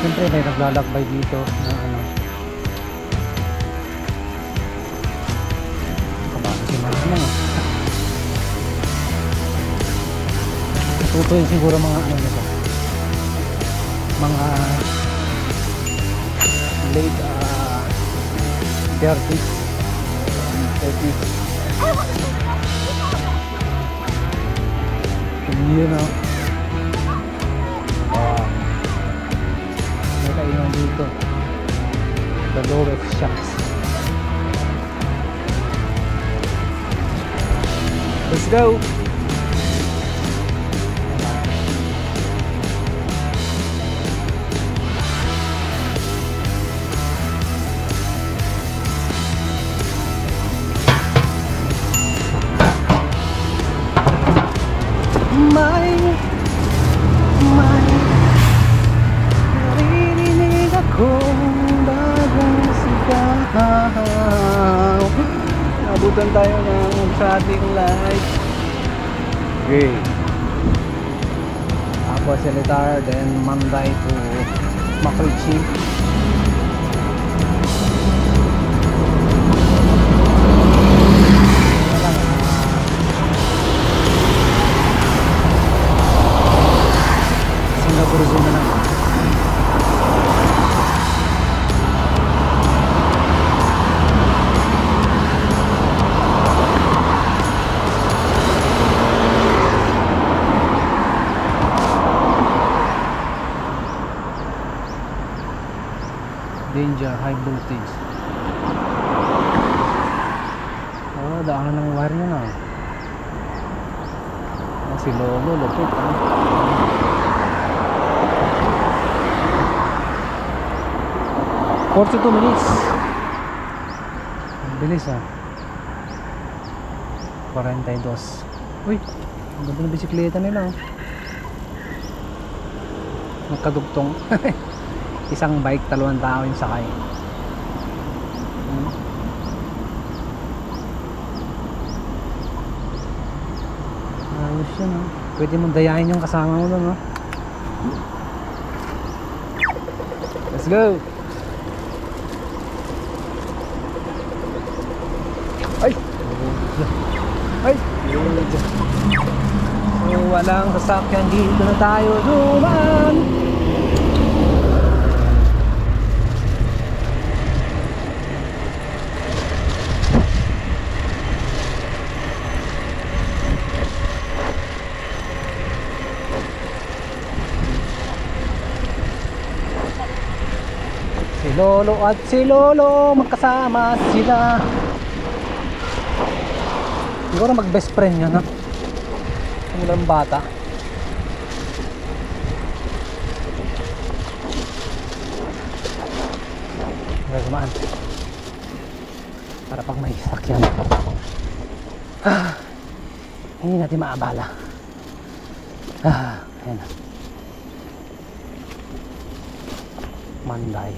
Siyempre may naglalakbay dito na ano. Kabado si mga ano. Tutuin siguro mga ano nito. Mga late 30s. 30s. Hindi na. May kainan dito. The lowest shops. Let's go! May naririnig akong bagong sigaw. Nabutan tayo ng traffic light. Okay. Tapos Silitar, then Manday to Makrichi. Singapore Zoo na lang. Danger, high voltage. Oh, daanan ng wire niya na. Oh, si Lolo, lupit. 42 minutes. Ang bilis ah. 42. Uy, ang ganda ng bisikleta nila oh. Magkadugtong. Isang bike, 2 tao yung sakay. Ayos yun oh. Pwede mong dayahin yung kasama mo doon oh. Let's go! Ay! Ay! So walang sasakyan dito na tayo dumaan. Si Lolo at si Lolo magkasama sila. Siguro mag best friend yan ha. Mulang bata. Gagawaan para pag may sakyan hindi natin maabala. Ayan na Manday.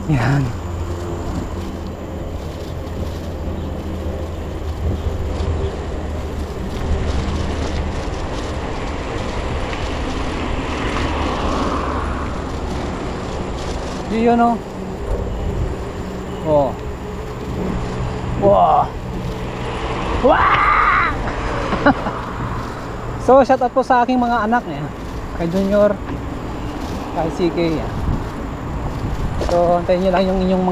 Yan. Yun o. Oh. Wow. Wow. So shout out po sa aking mga anak eh. Kay Junior, kay CK yan. So antayin nyo lang yung inyong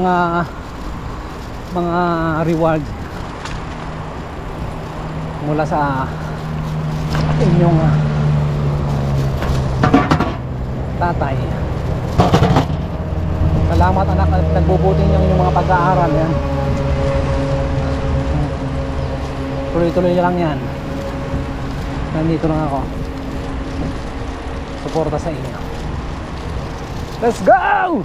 mga reward mula sa inyong tatay. Salamat anak at nagbubuting yung inyong mga pag-aaral yan. Tuloy-tuloy lang yan. Nandito lang ako. Suporta sa inyo. Let's go!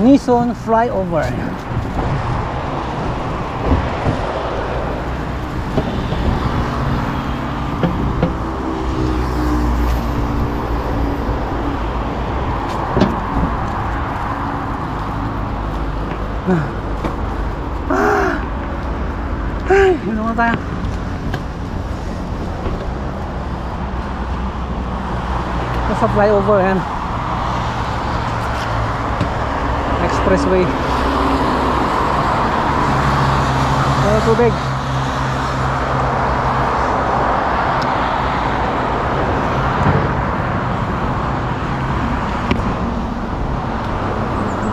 Nissan flyover. Ano nga tayo? Sa flyover yan. Expressway. Tubig.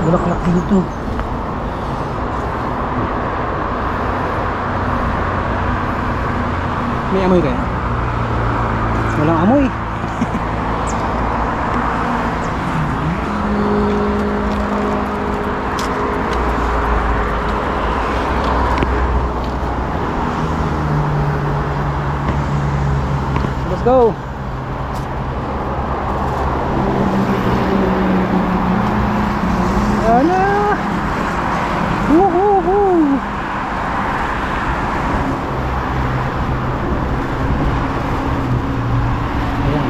Bulaklak dito. May amoy kaya? Walang amoy. Let's go. Ala. Woohoo. Ayan.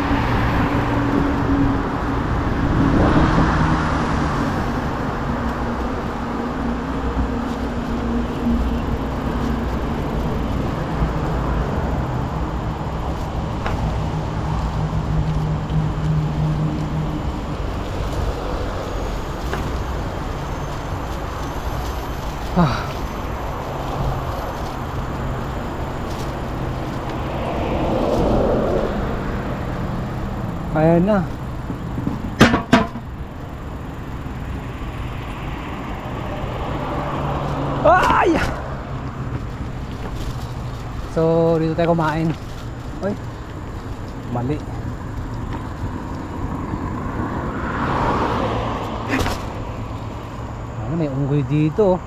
Kaya na. Ay! So, dito tayo kumain. Oy. Mali. Ano, may unggoy dito.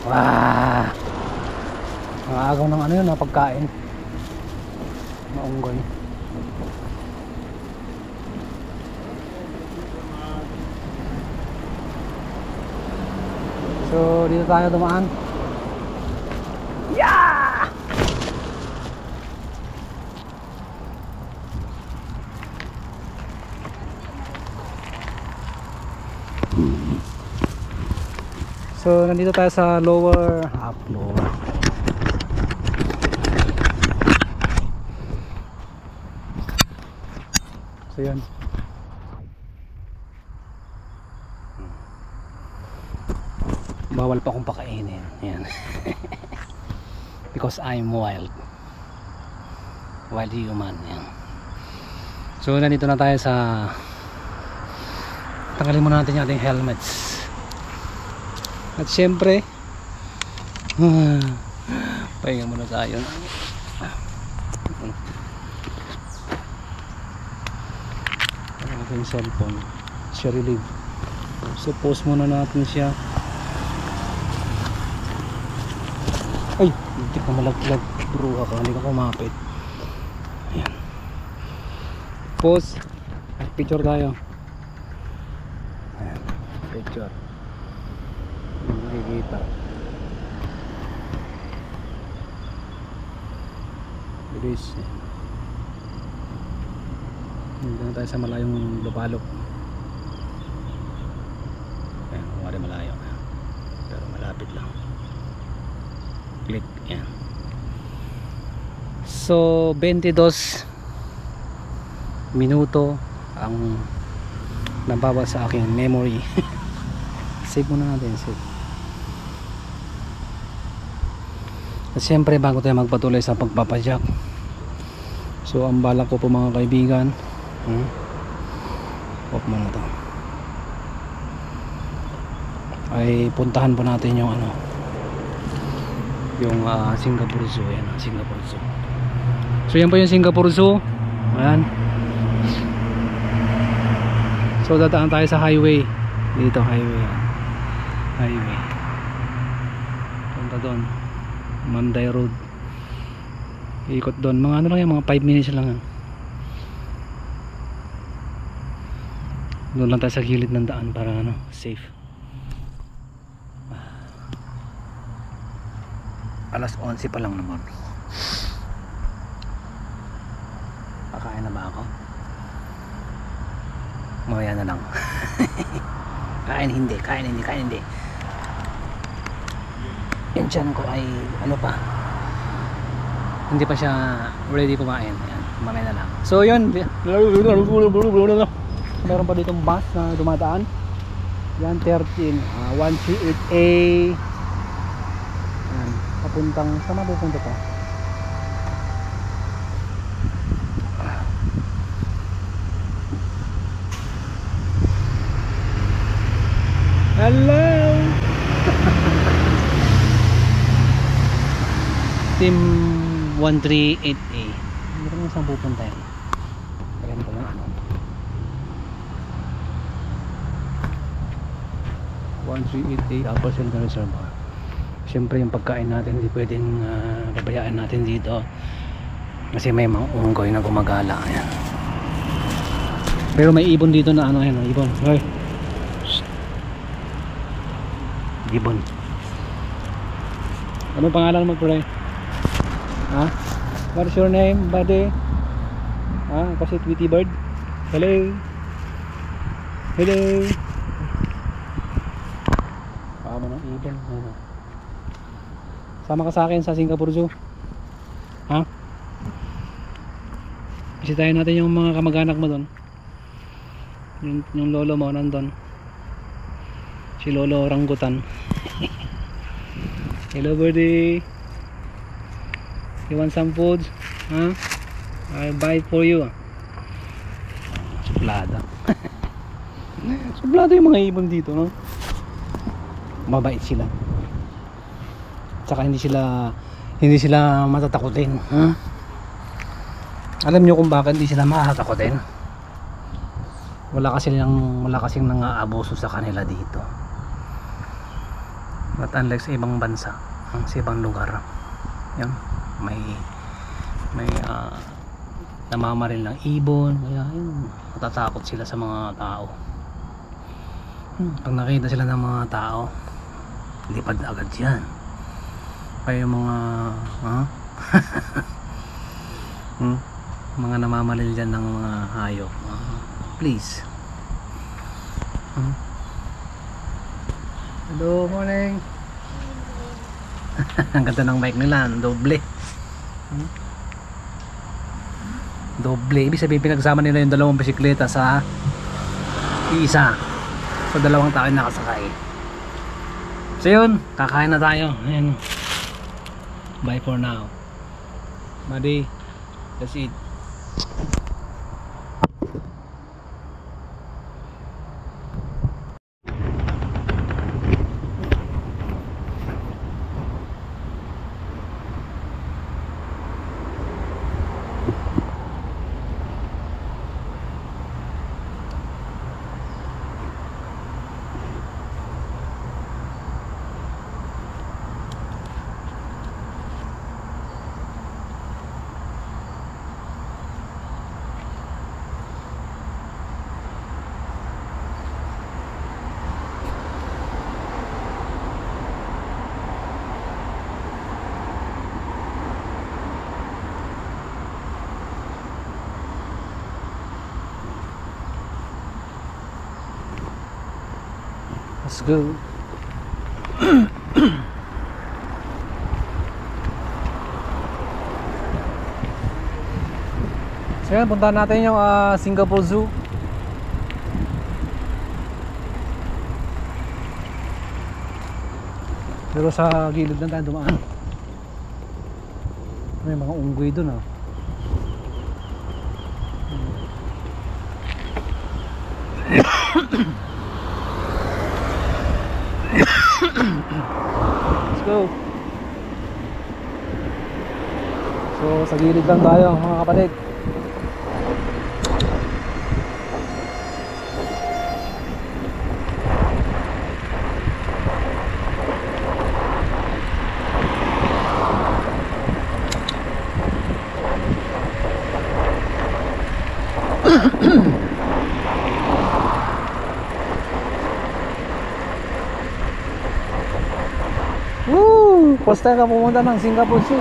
Wah! Ang agaw ng ano yun, pagkain. Maunggoy. So, dito tayo dumaan. Yeah! So, nandito tayo sa lower. So, yan. Bawal pa akong pakainin. Yan. Because I'm wild. Wild human. Yan. So, nandito na tayo sa, tanggalin muna natin yung ating helmets. At syempre, pahinga muna tayo. Ang ating cellphone, siya relieve. So pause muna natin siya. Ay, hindi ka malaglag bro ka, hindi ka kumapit. Ayan. Pause. Picture tayo. Ayan. Picture. Nakikita. Bilis. Hindi na tayo sa malayong Lupalop. Ayan, kumari malayo. Pero malapit lang. click. Yan. So 22 minuto ang nabawa sa aking memory. Save muna natin, save. At syempre bago tayo magpatuloy sa pagpapadyak, so ang balak ko po mga kaibigan, off muna to, ay puntahan po natin yung ano, yung Singapore Zoo. Yan, Singapore Zoo. So yan po yung Singapore Zoo. Ayan. So dadaan tayo sa highway dito, highway punta doon, Manday Road, ikot doon, mga ano lang yan, mga 5 minutes lang yan. Doon lang tayo sa gilid ng daan para ano, safe. Alas 11 pa lang naman. Kakain na ba ako? Mamaya na lang. kain hindi. Yung tiyan ko ay ano pa, hindi pa siya ready kumain. Ayan, mamaya na lang. So yun, meron pa ditong bus na dumadaan. Yan, 138A. Ayan, papuntang, saan mapupunta to? Hello. Team 138A. Hindi ko naman saan pupunta yan. Ayan ko lang ano, 138A Upper Silicon Reservoir. Siyempre yung pagkain natin hindi pwedeng pabayaan natin dito kasi may mga unggoy na gumagala. Ayan. Pero may ibon dito na ano, ayan, ibon. Hoy, ibon. Ano pangalan mo, pre? Ha? What's your name, buddy? Ha? Kasi Tweety Bird? Hello? Hello? Baka mo ng ibon. Sama ka sa akin sa Singapore Zoo. Ha? Bisitahin natin yung mga kamag-anak mo doon. Yung lolo mo nandun. Si Lolo Orangutan. Hello buddy, you want some food? Huh? I'll buy it for you. Suplada. Suplada yung mga ibon dito, no? Mabait sila. Tsaka hindi sila matatakutin. Huh? Alam nyo kung bakit hindi sila matatakutin? Wala kasing nang-aabuso sa kanila dito. But unlike sa ibang bansa, sa ibang lugar, yan, may namamaril ng ibon, kaya yun, matatakot sila sa mga tao. Pag nakita sila ng mga tao, lipad agad yan. Kaya yung mga mga namamaril dyan ng mga hayop, please. Hello, morning. Ang ganda ng bike nila, doble. Doble, ibig sabihin pinagsama nila yung dalawang bisikleta sa isa. So dalawang tao nakasakay. So yun, kakain na tayo. Ayan. Bye for now. Buddy, let's eat. Let's go. Kaya puntahan natin yung Singapore Zoo. Pero sa gilid lang tayo dumaan. May mga unggoy dun ah. Let's go. So sa gilid lang tayo mga kapatid. Woo! First time ka pumunta ng Singapore Zoo.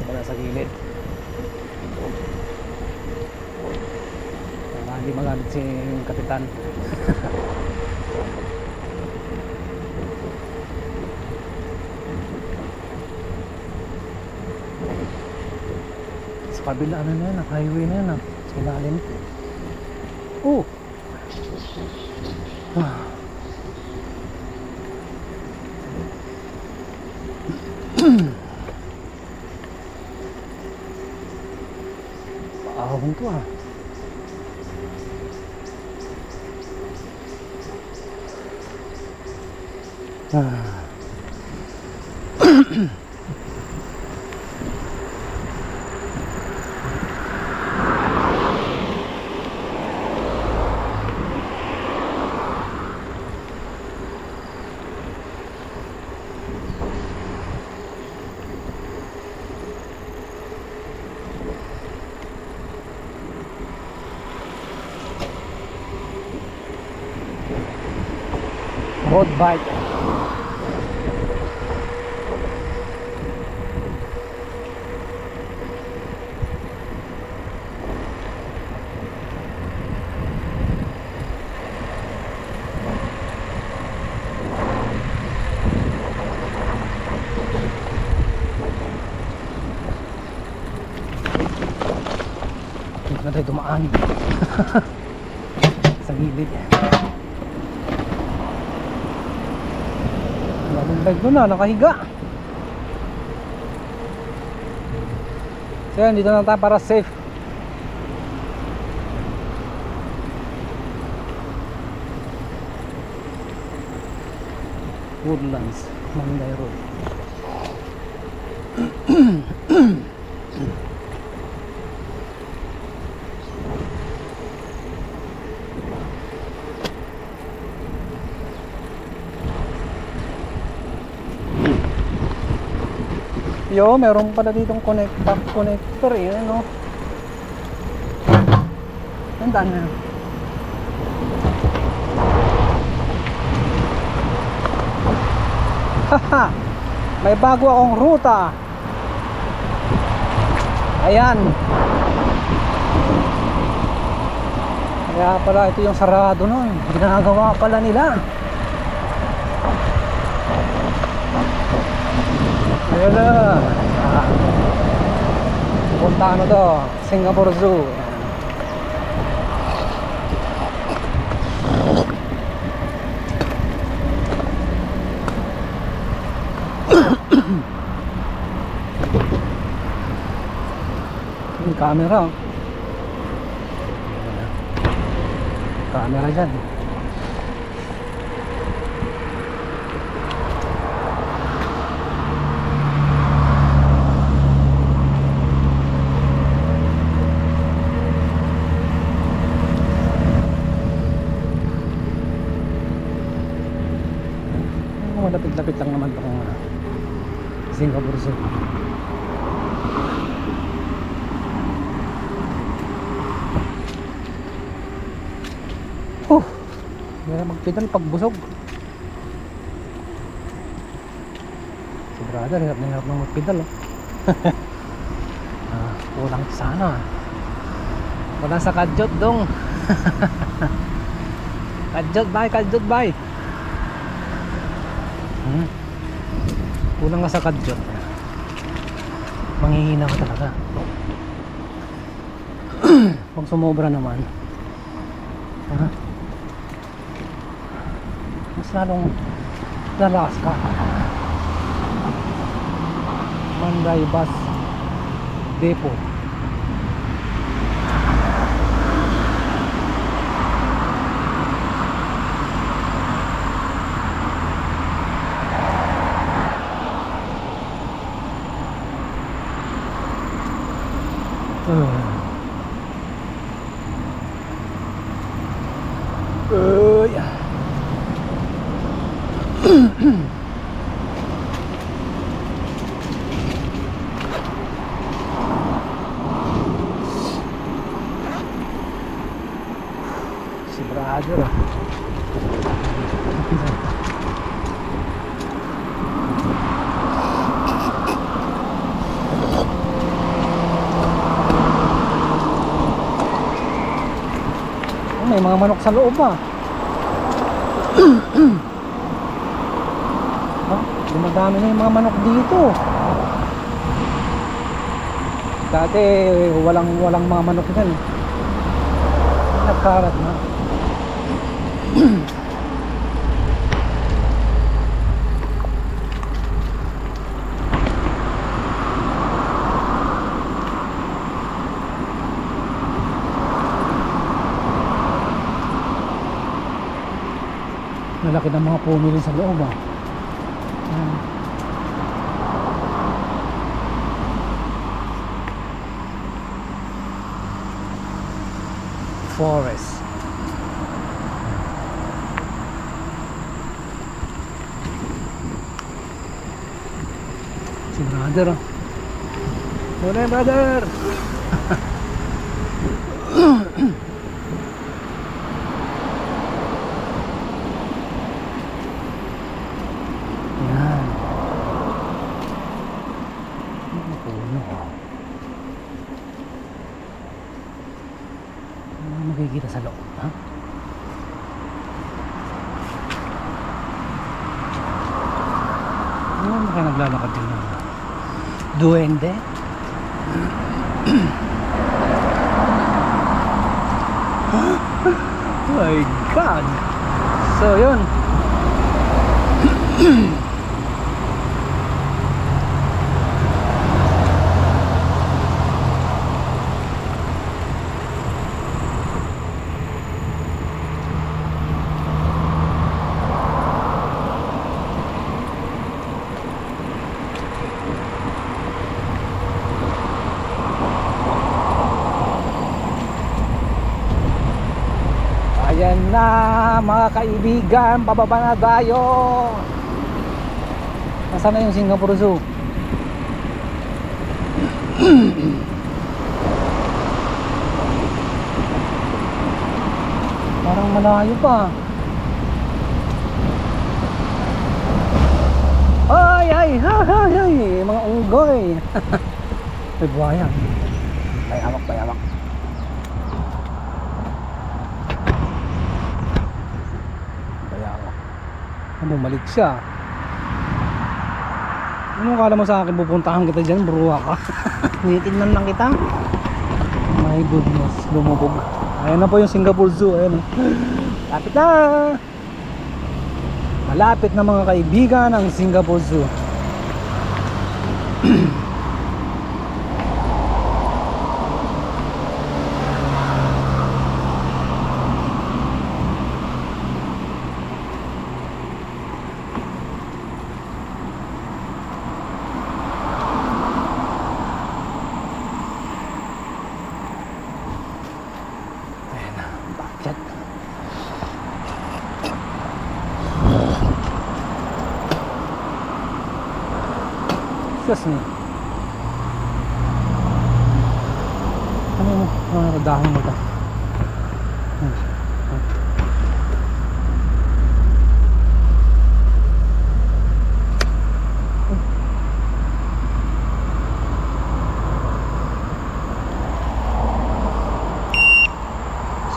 Wala sa gilid. Hindi magalit si kapitan. Sa kabila ano na yan, highway na yan sa ilalim. Oh! Paahong to ah. Road bike. Hindi na tayo dumaan. Sa gilid. Daming bag doon na, nakahiga. So yan, dito na tayo para safe. Woodlands, Manday Road. Yo, meron pala ditong connector eh, ano? Nandaan na. Haha! May bago akong ruta. Ayan. Kaya pala ito yung sarado nun. Ginagawa pala nila. Ayan na. Punta ano to, Singapore Zoo. Yung camera. Camera dyan. Malapit-lapit lang naman itong Singapore Zoo. Hindi magpedal pag busog. Si brother, hirap na magpedal oh. kulang sana. Wala sa kadyot dong. Kadyot bay. Kulang ka sa kadyot. Manghihina ka talaga. Pag sumobra naman, mas lalong lalakas ka. Manday Bus Depot. Si brother may mga manok sa loob dumadami na yung mga manok dito. Dati walang mga manok dyan. Nagkarat na. Malaki ng mga puno rin sa loob forest. Si brother Muna brother. Makikita sa loob baka naglalakad din ng duwende. My God. So yun. Ayan na mga kaibigan, pababa na tayo. Nasaan na yung Singapore Zoo? Parang malayo pa. Ay, mga unggoy. May buhaya. Payamak. Bumalik siya. Ano kala mo sa akin pupuntahan kita dyan, bruha ka? Tinitignan lang kita. My goodness, lumubog. Ayan na po yung Singapore Zoo. Ayan na. Lapit na. Malapit na mga kaibigan ang Singapore Zoo. Excuse me. Ano mo? Dahon mo ito.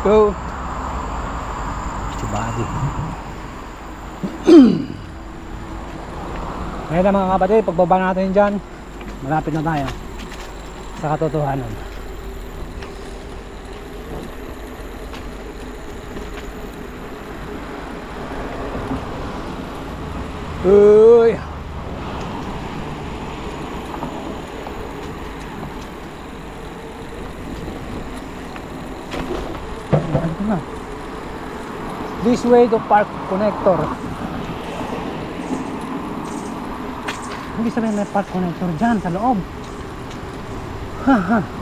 go. Si Buddy. Ngayon na mga kapatid, pagbaba natin dyan, malapit na tayo sa katotohanan. Uy! This way to park connector. Hindi sabihin may park connector dyan sa loob. Haha.